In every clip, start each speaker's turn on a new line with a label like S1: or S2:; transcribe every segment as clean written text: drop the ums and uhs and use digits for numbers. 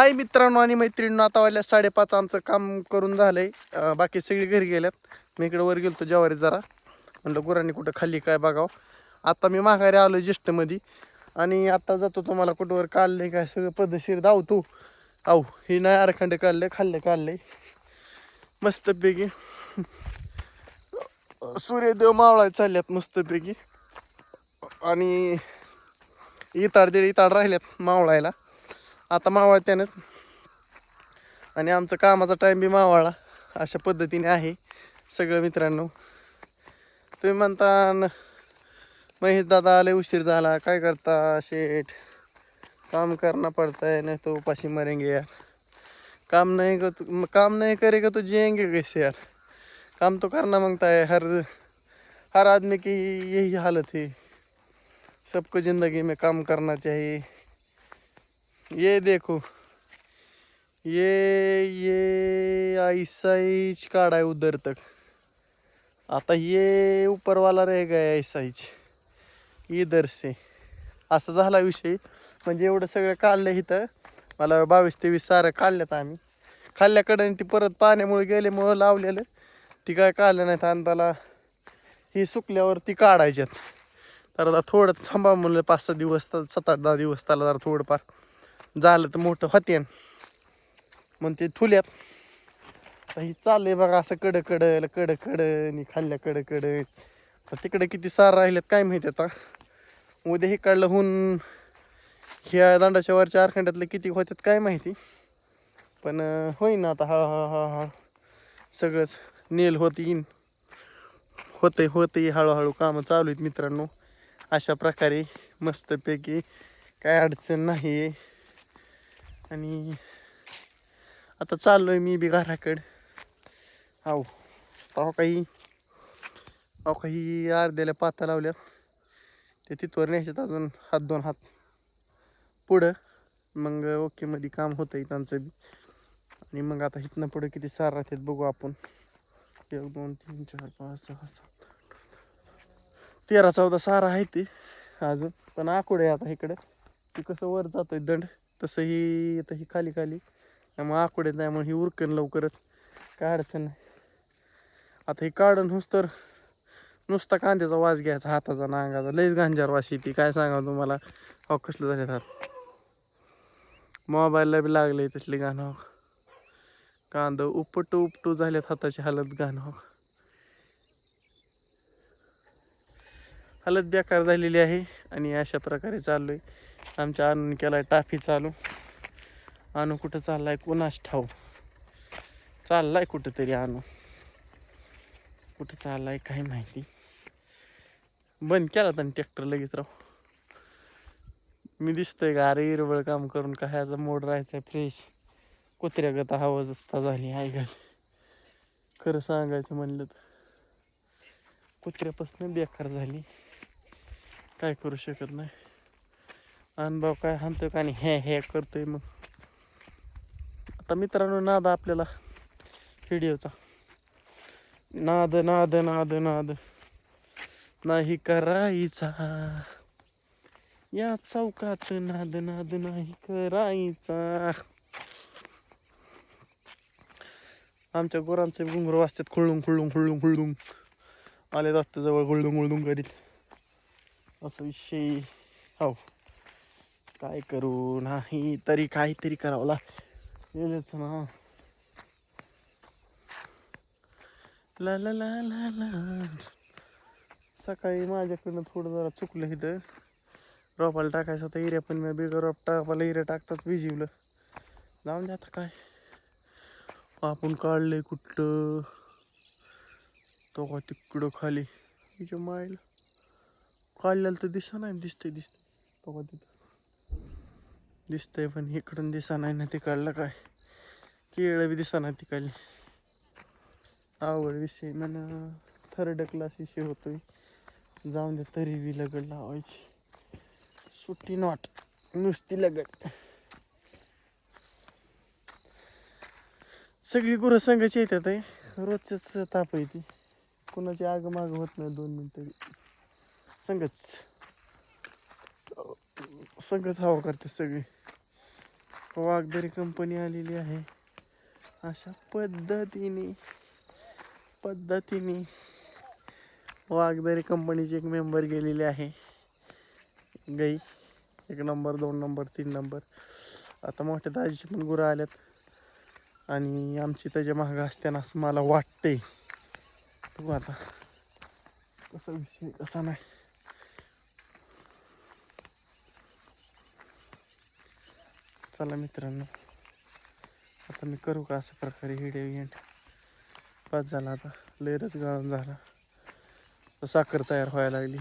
S1: हाय मित्रांनो आणि मैत्रिणींनो, आता वाजल्या 5:30 आमचं काम करून झालंय. बाकी सगळी घरी गेल्यात. मी इकडे वर गेलतो ज्वारी जरा, म्हणलं गुरांनी कुठं खाल्ली काय बघावं. आता मी माघारी आलो ज्येष्ठमध्ये आणि आता जातो तुम्हाला कुठंवर काढले काय सगळं पद्धतशीर धावतो. आऊ ही नाही आरखंड खाल्ले मस्तपैकी. सूर्यदेव मावळा चालल्यात मस्तपैकी आणि इताड राहिल्यात मावळायला. आता मावळत्यानंच आणि आमचं कामाचा टाईम बी मावाळा अशा पद्धतीने आहे सगळं. मित्रांनो तुम्ही म्हणता महेश दादा आले उशीर झाला, काय करता शेठ, काम करना पड़ता है नहीं तो उपाशी मरेंगे यार. काम नहीं करेगा तो जिएंगे कैसे यार. काम तो करना मांगता है, हर आदमी की यही हालत है. सबको ज़िंदगी में काम करना चाहिए. ये देखो ये ऐसा ही काढ़ा है उधर तक. आता ये ऊपर वाला रह गया ऐसा ही इधर से. असं झाला विषय. म्हणजे एवढं सगळं काढलं इथं. मला 22-23 सारं काढल्यात आम्ही. खाल्ल्याकडे ती परत पाण्यामुळे गेल्यामुळं लावलेलं ती काय काढलं नाहीत आणि त्याला ही सुकल्यावर ती काढायच्यात. तर आता थोडं थांबा म्हणलं 5-6 दिवस, 7-8-10 दिवस त्याला जरा थोडंफार झालं तर मोठं होत्यान मग ते थुल्यात. ही चाललंय बघा असं कडं आणि खाल्ल्या कडं. तिकडे किती सार राहिल्यात काय माहिती. आता उद्या हे काढलं होऊन ह्या दांडाच्या वरच्या आरखंडातले किती होत्यात काय माहिती. पण होईन आता हळूहळू सगळंच नेल होतीन. होते हळूहळू कामं चालू आहेत मित्रांनो. अशा प्रकारे मस्तपैकी काय अडचण नाही. आणि आता चाललोय मी बी घराकडं. अहो काही अर्ध्याला पाता लावल्यात ते तिथवर न्यायच्यात अजून 2 हात पुढं. मग ओके मध्ये काम होतंय त्यांचं बी. आणि मग आता इथनं पुढं किती सार राहतात बघू आपण. 1 2 3 4 5 6 7 13-14 सारा आहे ते अजून. पण आकुड आहे आता इकडं. ती कसं वर जातोय दंड तसं ही आता ही खाली त्यामुळे आकुड आहे. त्यामुळे ही उरकन लवकरच काय अडचण नाही. आता ही काढून होस तर नुसता कांद्याचा वास घ्यायचा हाताचा नांगाचा. लईच गांजार वास येते काय सांगा तुम्हाला. हो कसलं झाले हात. मोबाईलला बी लागले तसले गाणं हो. कांदा उपटू झाल्यात हाताची हालत गाणं हो. हालत बेकार झालेली आहे. आणि अशा प्रकारे चाललोय. आमच्या आणून केलाय टाफी चालू. आणू कुठं चाललाय कोणास ठाऊ. चाललाय कुठं तरी आणू. कुठं चाललाय काय माहिती. बंद केला तर ट्रॅक्टर लगेच राव. मी दिसतोय का अरे इरबळ काम करून कशाचा मोड राहायचा फ्रेश. कुत्र्यागत अवस्था झाली आहे का. खरं सांगायचं म्हणलं तर कुत्र्यापासून बेकार झाली. काय करू शकत नाही. अनुभव काय हाणतोय का आणि हे करतोय. मग आता मित्रांनो नाद आपल्याला व्हिडिओचा नाद नाही करायचा. या चौकात नाद नाही करायचा. आमच्या गुरांचे घुंगरू वाजतात खुळून आले जास्त जवळ गुळदुंग करीत. असं विषय. हो काय करू नाही तरी काहीतरी करावं लागेलच ना. ला सकाळी माझ्याकडनं थोडं जरा चुकलं इथं. रोपाला टाकायचं होतं हिऱ्या, पण मी बिगर रोप टाकायला हिऱ्या टाकताच भिजवलं. जाऊन द्या आता काय. आपण काढलंय कुठं तो का तिकडं खाली तिच्या मायला काढलेलं तर दिसतंय तो का तिथं दिसतंय. पण इकडून दिसा नाही ना ते काढलं काय. केळं बी दिसा नाही ती काढली. आवड विषय म्हणा 3rd क्लास विषय होतोय. जाऊन दे तरी बी लगड लावायची. सुट्टी नॉट नुसती लगड. सगळी गुरं संघाची येतात आहे. रोजच ताप येते. कुणाची आगमाग होत नाही 2 मिनिटं. संघच हवा करते सगळी. वाघदरी कंपनी आलेली आहे. अशा पद्धतीने वाघदरी कंपनीचे एक मेंबर गेलेले आहे. गाई 1 नंबर 2 नंबर 3 नंबर. आता मोठ्या दाजीची पण गुरं आल्यात आणि आमची त्याच्या मागं असताना असं मला वाटतंय. बघू आता कसा विषय कसा नाही. चला मित्रांनो, आता मी करू का अशा प्रकारे व्हिडिओ एंड. पाच झाला आता, लेरच गळून झाला, तर साखर तयार व्हायला लागली.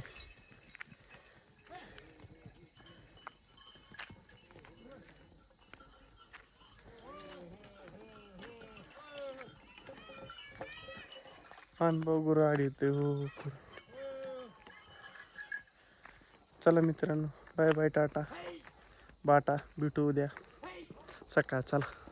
S1: अनुभव गुरु आडी येते हो. चला मित्रांनो, बाय बाय, टाटा बाटा, भेटू उद्या सकाळ. चला.